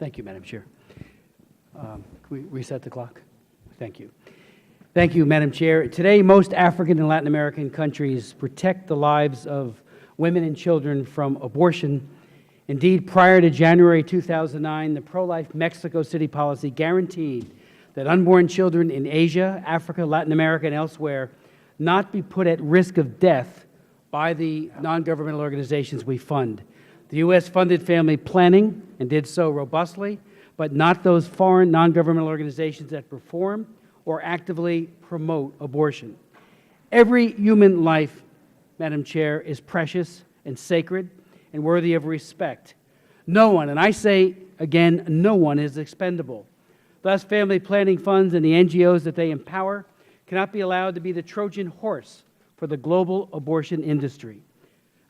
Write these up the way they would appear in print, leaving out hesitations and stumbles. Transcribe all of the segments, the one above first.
Thank you, Madam Chair. Can we reset the clock? Thank you. Thank you, Madam Chair. Today, most African and Latin American countries protect the lives of women and children from abortion. Indeed, prior to January 2009, the pro-life Mexico City policy guaranteed that unborn children in Asia, Africa, Latin America, and elsewhere not be put at risk of death by the non-governmental organizations we fund. The U.S. funded family planning and did so robustly, but not those foreign non-governmental organizations that perform or actively promote abortion. Every human life, Madam Chair, is precious and sacred and worthy of respect. No one, and I say again, no one is expendable. Thus, family planning funds and the NGOs that they empower cannot be allowed to be the Trojan horse for the global abortion industry.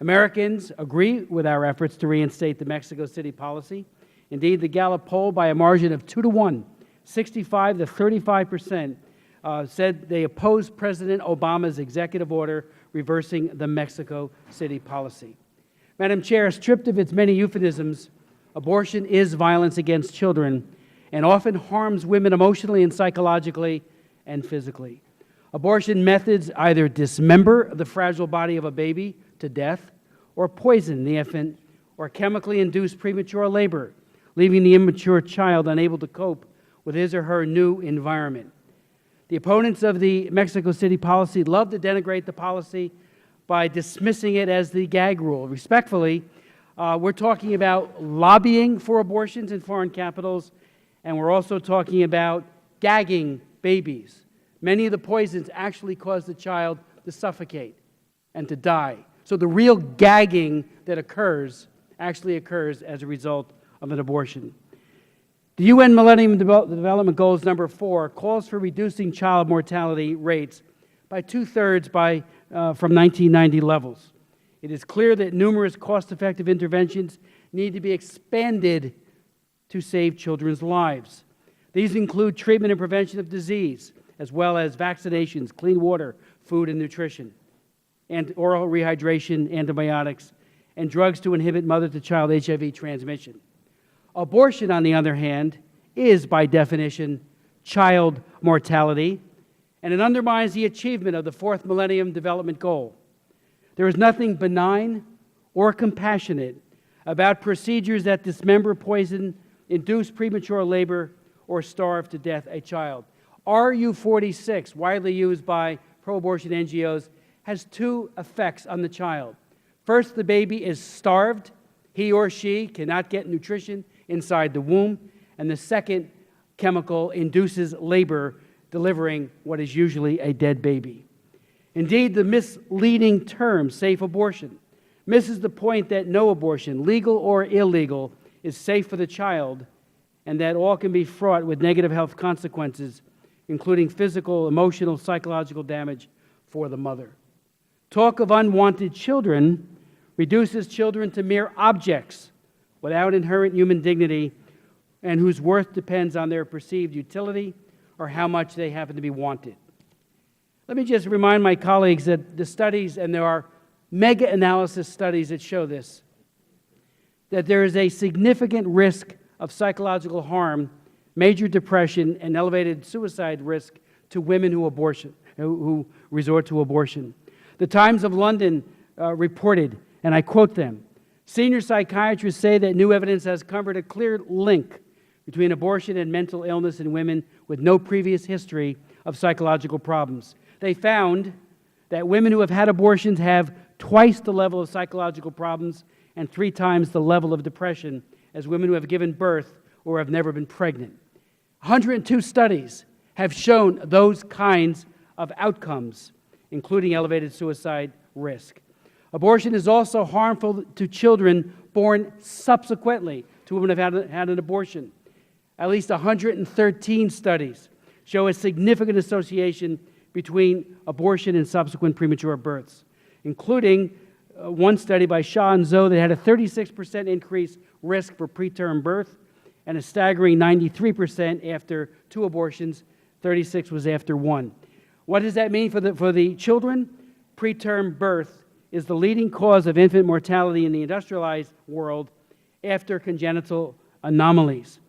Americans agree with our efforts to reinstate the Mexico City policy. Indeed, the Gallup poll, by a margin of 2-to-1, 65 to 35%, said they oppose President Obama's executive order reversing the Mexico City policy. Madam Chair, stripped of its many euphemisms, abortion is violence against children and often harms women emotionally and psychologically and physically. Abortion methods either dismember the fragile body of a baby to death or poison the infant or chemically induce premature labor, leaving the immature child unable to cope with his or her new environment. The opponents of the Mexico City policy love to denigrate the policy by dismissing it as the gag rule. Respectfully, we're talking about lobbying for abortions in foreign capitals, and we're also talking about gagging babies. Many of the poisons actually cause the child to suffocate and to die. So the real gagging that occurs actually occurs as a result of an abortion. The UN Millennium Development Goals number 4 calls for reducing child mortality rates by 2/3 from 1990 levels. It is clear that numerous cost-effective interventions need to be expanded to save children's lives. These include treatment and prevention of disease, as well as vaccinations, clean water, food and nutrition, and oral rehydration, antibiotics, and drugs to inhibit mother-to-child HIV transmission. Abortion, on the other hand, is by definition child mortality, and it undermines the achievement of the 4th Millennium Development Goal. There is nothing benign or compassionate about procedures that dismember, poison, induce premature labor, or starve to death a child. RU46, widely used by pro-abortion NGOs, has 2 effects on the child. First, the baby is starved. He or she cannot get nutrition inside the womb. And the second chemical induces labor, delivering what is usually a dead baby. Indeed, the misleading term safe abortion misses the point that no abortion, legal or illegal, is safe for the child, and that all can be fraught with negative health consequences, including physical, emotional, psychological damage for the mother. Talk of unwanted children reduces children to mere objects without inherent human dignity and whose worth depends on their perceived utility or how much they happen to be wanted. Let me just remind my colleagues that the studies, and there are mega-analysis studies that show this, that there is a significant risk of psychological harm, major depression, and elevated suicide risk to women who resort to abortion. The Times of London reported, and I quote them, "Senior psychiatrists say that new evidence has uncovered a clear link between abortion and mental illness in women with no previous history of psychological problems. They found that women who have had abortions have twice the level of psychological problems and 3 times the level of depression as women who have given birth or have never been pregnant. 102 studies have shown those kinds of outcomes, including elevated suicide risk. Abortion is also harmful to children born subsequently to women who have had an abortion. At least 113 studies show a significant association between abortion and subsequent premature births, including one study by Shah and Zoe that had a 36% increased risk for preterm birth and a staggering 93% after 2 abortions, 36 was after 1. What does that mean for the children? Preterm birth is the leading cause of infant mortality in the industrialized world after congenital anomalies.